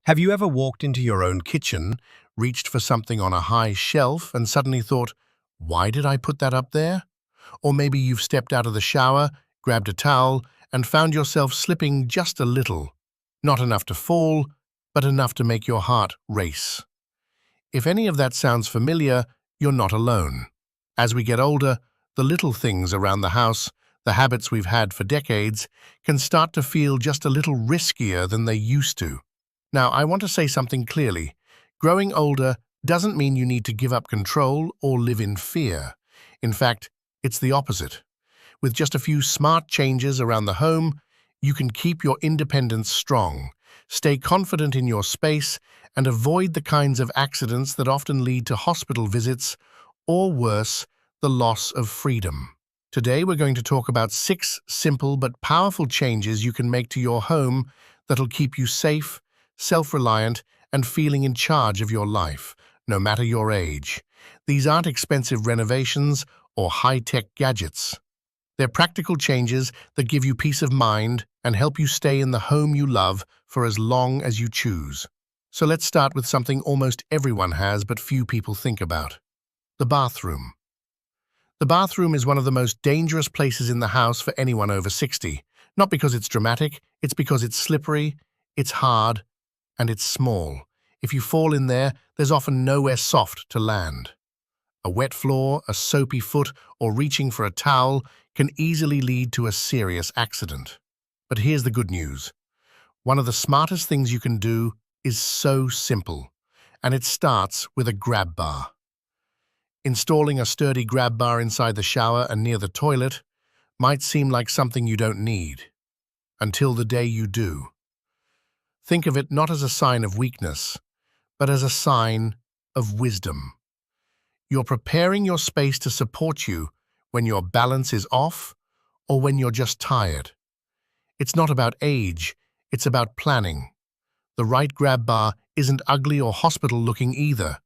Have you ever walked into your own kitchen, reached for something on a high shelf, and suddenly thought, why did I put that up there? Or maybe you've stepped out of the shower, grabbed a towel, and found yourself slipping just a little. Not enough to fall, but enough to make your heart race. If any of that sounds familiar, you're not alone. As we get older, the little things around the house, the habits we've had for decades, can start to feel just a little riskier than they used to. Now, I want to say something clearly. Growing older doesn't mean you need to give up control or live in fear. In fact, it's the opposite. With just a few smart changes around the home, you can keep your independence strong, stay confident in your space, and avoid the kinds of accidents that often lead to hospital visits, or worse, the loss of freedom. Today, we're going to talk about 6 simple but powerful changes you can make to your home that'll keep you safe, self-reliant, and feeling in charge of your life, no matter your age. These aren't expensive renovations or high-tech gadgets. They're practical changes that give you peace of mind and help you stay in the home you love for as long as you choose. So let's start with something almost everyone has but few people think about: the bathroom. The bathroom is one of the most dangerous places in the house for anyone over 60. Not because it's dramatic, it's because it's slippery, it's hard, and it's small. If you fall in there, there's often nowhere soft to land. A wet floor, a soapy foot, or reaching for a towel can easily lead to a serious accident. But here's the good news. One of the smartest things you can do is so simple, and it starts with a grab bar. Installing a sturdy grab bar inside the shower and near the toilet might seem like something you don't need, until the day you do. Think of it not as a sign of weakness, but as a sign of wisdom. You're preparing your space to support you when your balance is off or when you're just tired. It's not about age, it's about planning. The right grab bar isn't ugly or hospital-looking either.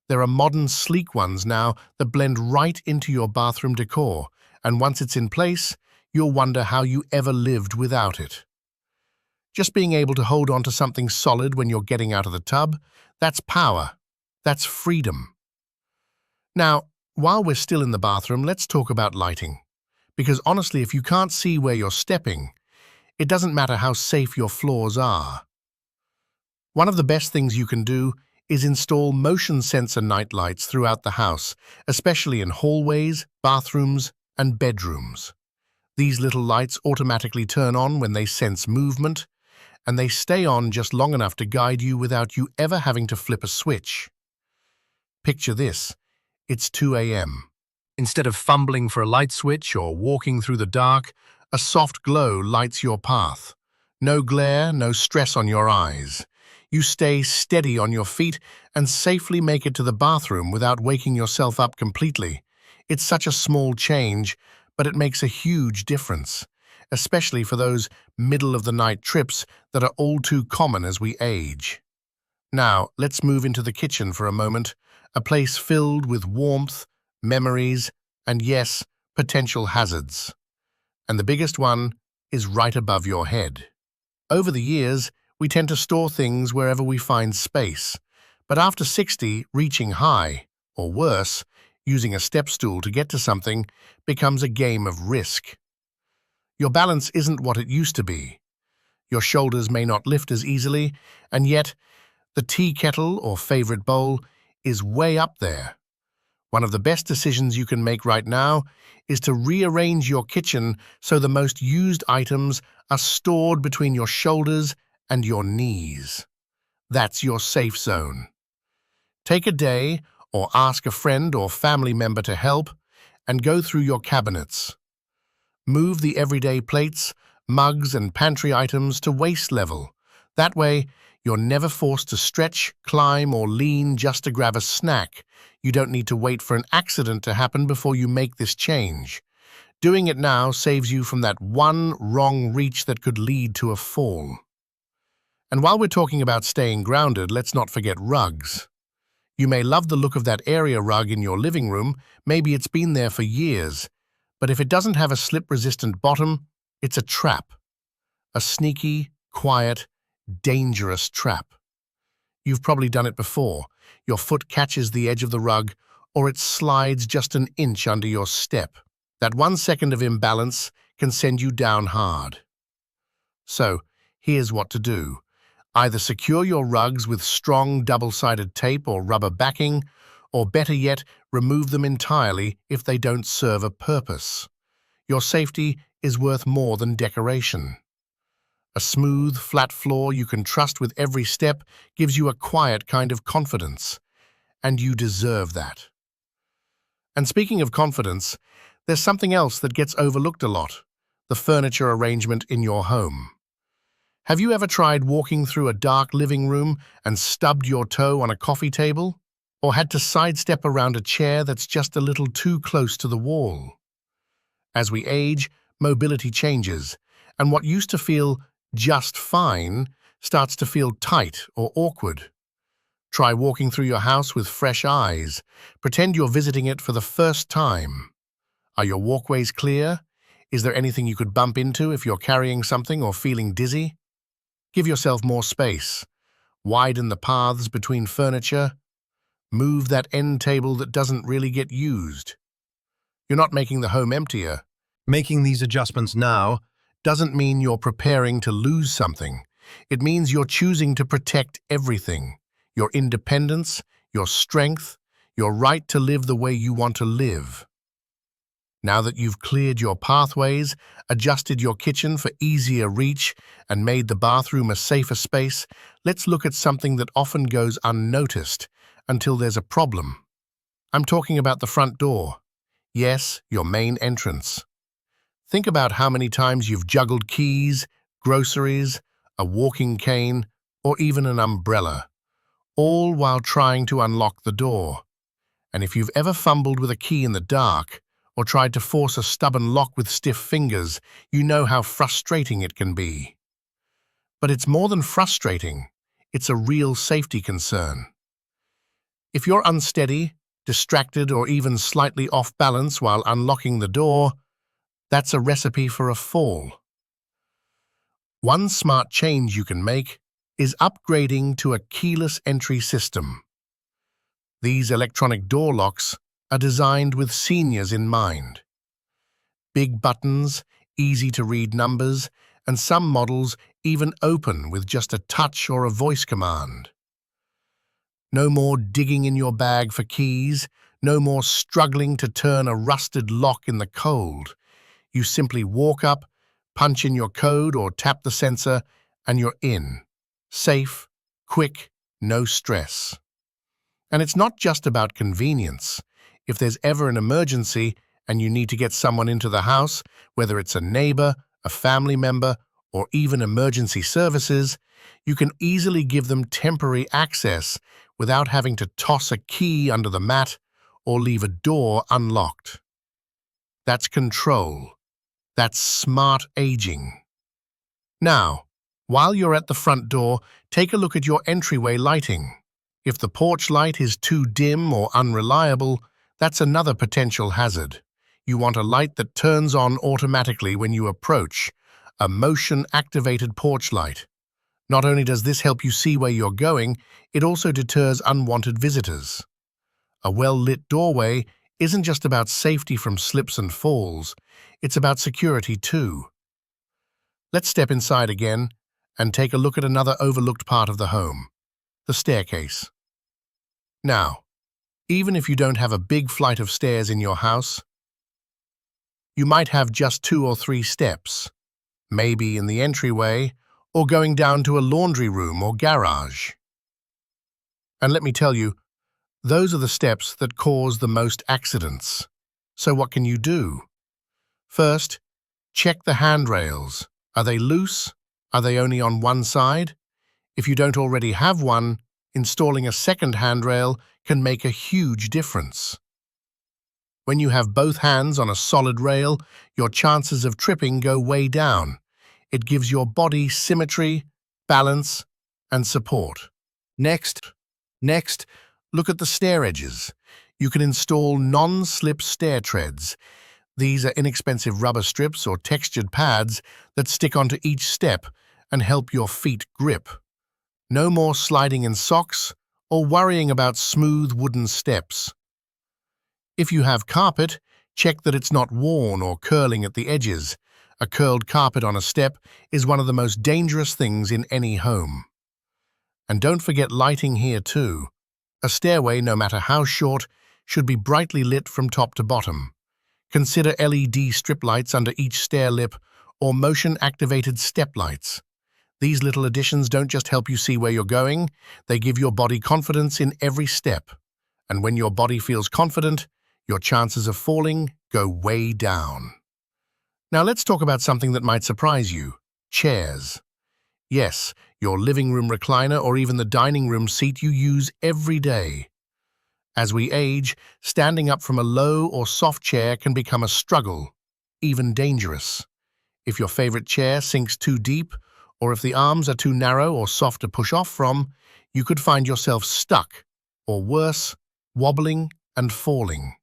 There are modern, sleek ones now that blend right into your bathroom decor, and once it's in place, you'll wonder how you ever lived without it. Just being able to hold on to something solid when you're getting out of the tub, that's power. That's freedom. Now, while we're still in the bathroom, let's talk about lighting. Because honestly, if you can't see where you're stepping, it doesn't matter how safe your floors are. One of the best things you can do is install motion sensor night lights throughout the house, especially in hallways, bathrooms, and bedrooms. These little lights automatically turn on when they sense movement, and they stay on just long enough to guide you without you ever having to flip a switch. Picture this. It's 2 a.m. Instead of fumbling for a light switch or walking through the dark, a soft glow lights your path. No glare, no stress on your eyes. You stay steady on your feet and safely make it to the bathroom without waking yourself up completely. It's such a small change, but it makes a huge difference, especially for those middle-of-the-night trips that are all too common as we age. Now, let's move into the kitchen for a moment, a place filled with warmth, memories, and yes, potential hazards. And the biggest one is right above your head. Over the years, we tend to store things wherever we find space, but after 60, reaching high, or worse, using a step stool to get to something, becomes a game of risk. Your balance isn't what it used to be. Your shoulders may not lift as easily, and yet the tea kettle or favorite bowl is way up there. One of the best decisions you can make right now is to rearrange your kitchen so the most used items are stored between your shoulders and your knees. That's your safe zone. Take a day or ask a friend or family member to help and go through your cabinets. Move the everyday plates, mugs, and pantry items to waist level. That way, you're never forced to stretch, climb, or lean just to grab a snack. You don't need to wait for an accident to happen before you make this change. Doing it now saves you from that one wrong reach that could lead to a fall. And while we're talking about staying grounded, let's not forget rugs. You may love the look of that area rug in your living room, maybe it's been there for years, but if it doesn't have a slip-resistant bottom, it's a trap. A sneaky, quiet, dangerous trap. You've probably done it before. Your foot catches the edge of the rug, or it slides just an inch under your step. That 1 second of imbalance can send you down hard. So, here's what to do. Either secure your rugs with strong double-sided tape or rubber backing, or better yet, remove them entirely if they don't serve a purpose. Your safety is worth more than decoration. A smooth, flat floor you can trust with every step gives you a quiet kind of confidence, and you deserve that. And speaking of confidence, there's something else that gets overlooked a lot: the furniture arrangement in your home. Have you ever tried walking through a dark living room and stubbed your toe on a coffee table? Or had to sidestep around a chair that's just a little too close to the wall? As we age, mobility changes, and what used to feel just fine starts to feel tight or awkward. Try walking through your house with fresh eyes. Pretend you're visiting it for the first time. Are your walkways clear? Is there anything you could bump into if you're carrying something or feeling dizzy? Give yourself more space. Widen the paths between furniture. Move that end table that doesn't really get used. You're not making the home emptier. Making these adjustments now doesn't mean you're preparing to lose something. It means you're choosing to protect everything: your independence, your strength, your right to live the way you want to live. Now that you've cleared your pathways, adjusted your kitchen for easier reach, and made the bathroom a safer space, let's look at something that often goes unnoticed until there's a problem. I'm talking about the front door. Yes, your main entrance. Think about how many times you've juggled keys, groceries, a walking cane, or even an umbrella, all while trying to unlock the door. And if you've ever fumbled with a key in the dark, or tried to force a stubborn lock with stiff fingers, you know how frustrating it can be. But it's more than frustrating. It's a real safety concern. If you're unsteady, distracted, or even slightly off balance while unlocking the door, that's a recipe for a fall. One smart change you can make is upgrading to a keyless entry system. These electronic door locks are designed with seniors in mind. Big buttons, easy-to-read numbers, and some models even open with just a touch or a voice command. No more digging in your bag for keys, no more struggling to turn a rusted lock in the cold. You simply walk up, punch in your code or tap the sensor, and you're in. Safe, quick, no stress. And it's not just about convenience. If there's ever an emergency and you need to get someone into the house, whether it's a neighbor, a family member, or even emergency services, you can easily give them temporary access without having to toss a key under the mat or leave a door unlocked. That's control. That's smart aging. Now, while you're at the front door, take a look at your entryway lighting. If the porch light is too dim or unreliable, that's another potential hazard. You want a light that turns on automatically when you approach, a motion-activated porch light. Not only does this help you see where you're going, it also deters unwanted visitors. A well-lit doorway isn't just about safety from slips and falls, it's about security too. Let's step inside again and take a look at another overlooked part of the home: the staircase. Now, even if you don't have a big flight of stairs in your house, you might have just 2 or 3 steps, maybe in the entryway or going down to a laundry room or garage. And let me tell you, those are the steps that cause the most accidents. So what can you do? First, check the handrails. Are they loose? Are they only on one side? If you don't already have one, installing a second handrail can make a huge difference. When you have both hands on a solid rail, your chances of tripping go way down. It gives your body symmetry, balance, and support. Next, look at the stair edges. You can install non-slip stair treads. These are inexpensive rubber strips or textured pads that stick onto each step and help your feet grip. No more sliding in socks or worrying about smooth wooden steps. If you have carpet, check that it's not worn or curling at the edges. A curled carpet on a step is one of the most dangerous things in any home. And don't forget lighting here too. A stairway, no matter how short, should be brightly lit from top to bottom. Consider LED strip lights under each stair lip or motion-activated step lights. These little additions don't just help you see where you're going, they give your body confidence in every step. And when your body feels confident, your chances of falling go way down. Now let's talk about something that might surprise you: chairs. Yes, your living room recliner or even the dining room seat you use every day. As we age, standing up from a low or soft chair can become a struggle, even dangerous. If your favorite chair sinks too deep, or if the arms are too narrow or soft to push off from, you could find yourself stuck, or worse, wobbling and falling.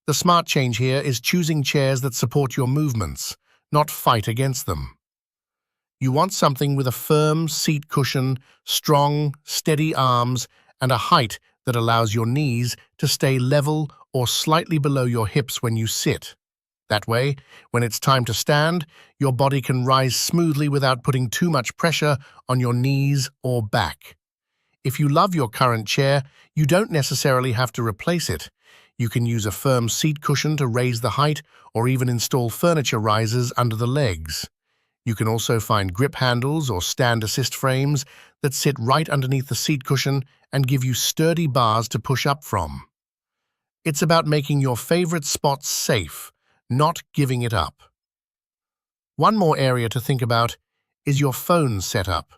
The smart change here is choosing chairs that support your movements, not fight against them. You want something with a firm seat cushion, strong, steady arms, and a height that allows your knees to stay level or slightly below your hips when you sit. That way, when it's time to stand, your body can rise smoothly without putting too much pressure on your knees or back. If you love your current chair, you don't necessarily have to replace it. You can use a firm seat cushion to raise the height or even install furniture risers under the legs. You can also find grip handles or stand assist frames that sit right underneath the seat cushion and give you sturdy bars to push up from. It's about making your favorite spots safe, not giving it up. One more area to think about is your phone setup.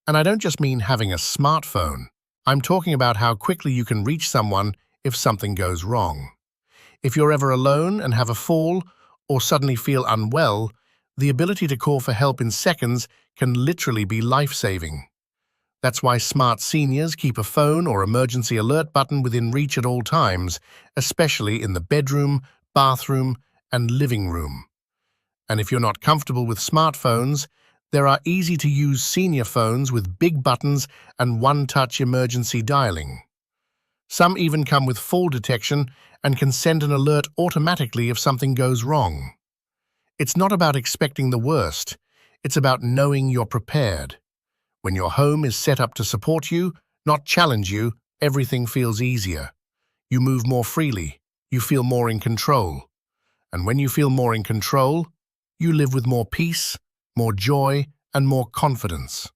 And I don't just mean having a smartphone. I'm talking about how quickly you can reach someone if something goes wrong. If you're ever alone and have a fall or suddenly feel unwell, the ability to call for help in seconds can literally be life-saving. That's why smart seniors keep a phone or emergency alert button within reach at all times, especially in the bedroom, bathroom, and living room. And if you're not comfortable with smartphones, there are easy-to-use senior phones with big buttons and one-touch emergency dialing. Some even come with fall detection and can send an alert automatically if something goes wrong. It's not about expecting the worst, it's about knowing you're prepared. When your home is set up to support you, not challenge you, everything feels easier. You move more freely, you feel more in control. And when you feel more in control, you live with more peace, more joy, and more confidence.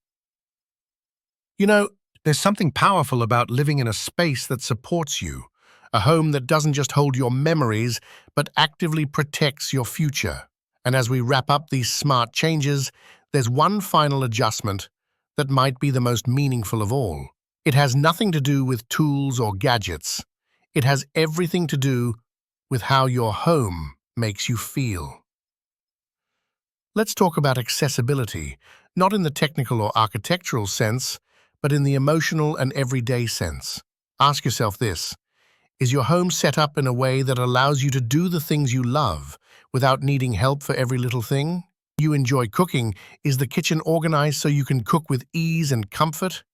You know, there's something powerful about living in a space that supports you, a home that doesn't just hold your memories, but actively protects your future. And as we wrap up these smart changes, there's one final adjustment that might be the most meaningful of all. It has nothing to do with tools or gadgets. It has everything to do with how your home makes you feel. Let's talk about accessibility, not in the technical or architectural sense, but in the emotional and everyday sense. Ask yourself this: is your home set up in a way that allows you to do the things you love without needing help for every little thing? You enjoy cooking. Is the kitchen organized so you can cook with ease and comfort?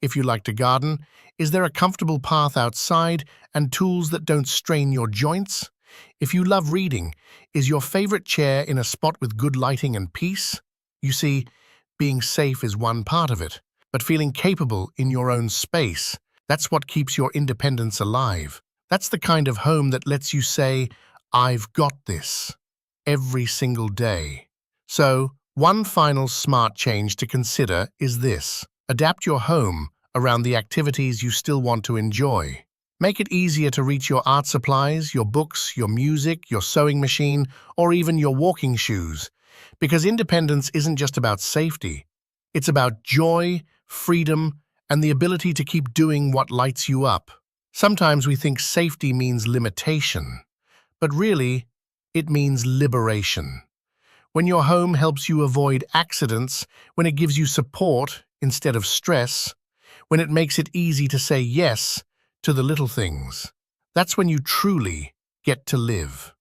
If you like to garden, is there a comfortable path outside and tools that don't strain your joints? If you love reading, is your favorite chair in a spot with good lighting and peace? You see, being safe is one part of it, but feeling capable in your own space, that's what keeps your independence alive. That's the kind of home that lets you say, "I've got this," every single day. So, one final smart change to consider is this: adapt your home around the activities you still want to enjoy. Make it easier to reach your art supplies, your books, your music, your sewing machine, or even your walking shoes. Because independence isn't just about safety. It's about joy, freedom, and the ability to keep doing what lights you up. Sometimes we think safety means limitation, but really, it means liberation. When your home helps you avoid accidents, when it gives you support instead of stress, when it makes it easy to say yes to the little things, that's when you truly get to live.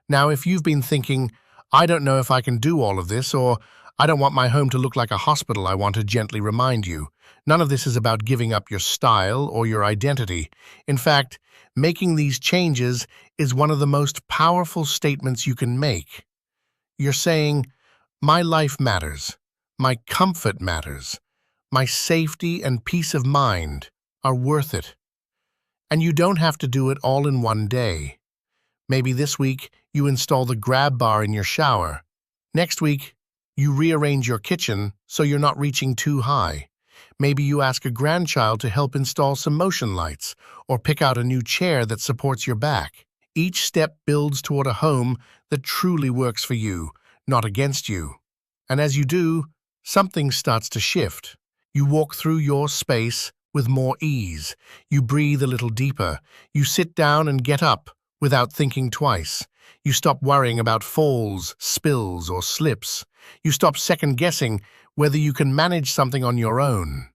Now, if you've been thinking, "I don't know if I can do all of this," or I don't want my home to look like a hospital, I want to gently remind you. None of this is about giving up your style or your identity. In fact, making these changes is one of the most powerful statements you can make. You're saying, my life matters, my comfort matters, my safety and peace of mind are worth it. And you don't have to do it all in one day. Maybe this week you install the grab bar in your shower. Next week, you rearrange your kitchen so you're not reaching too high. Maybe you ask a grandchild to help install some motion lights or pick out a new chair that supports your back. Each step builds toward a home that truly works for you, not against you. And as you do, something starts to shift. You walk through your space with more ease. You breathe a little deeper. You sit down and get up without thinking twice. You stop worrying about falls, spills, or slips. You stop second-guessing whether you can manage something on your own.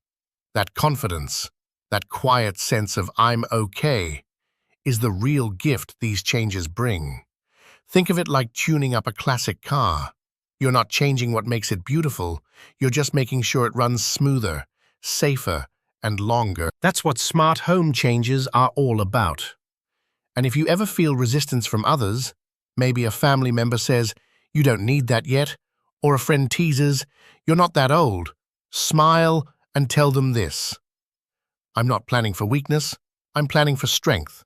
That confidence, that quiet sense of I'm okay, is the real gift these changes bring. Think of it like tuning up a classic car. You're not changing what makes it beautiful, you're just making sure it runs smoother, safer, and longer. That's what smart home changes are all about. And if you ever feel resistance from others, maybe a family member says, you don't need that yet, or a friend teases, you're not that old, smile and tell them this. I'm not planning for weakness, I'm planning for strength.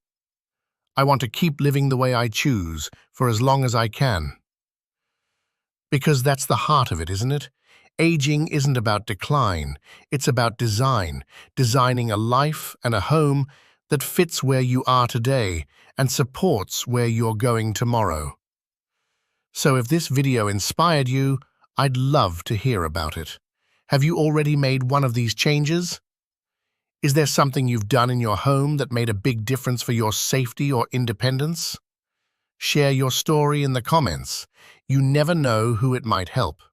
I want to keep living the way I choose for as long as I can. Because that's the heart of it, isn't it? Aging isn't about decline, it's about design, designing a life and a home that fits where you are today and supports where you're going tomorrow. So if this video inspired you, I'd love to hear about it. Have you already made one of these changes? Is there something you've done in your home that made a big difference for your safety or independence? Share your story in the comments. You never know who it might help.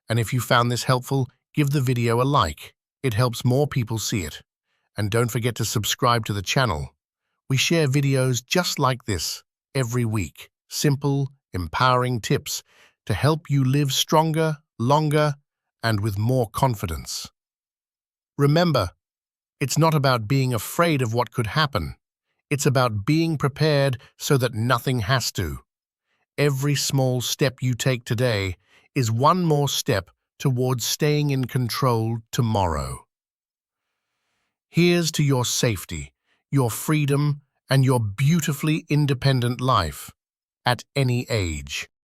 And if you found this helpful, give the video a like. It helps more people see it. And don't forget to subscribe to the channel. We share videos just like this every week. Simple, empowering tips to help you live stronger, longer, and with more confidence. Remember, it's not about being afraid of what could happen. It's about being prepared so that nothing has to. Every small step you take today is one more step towards staying in control tomorrow. Here's to your safety, your freedom, and your beautifully independent life at any age.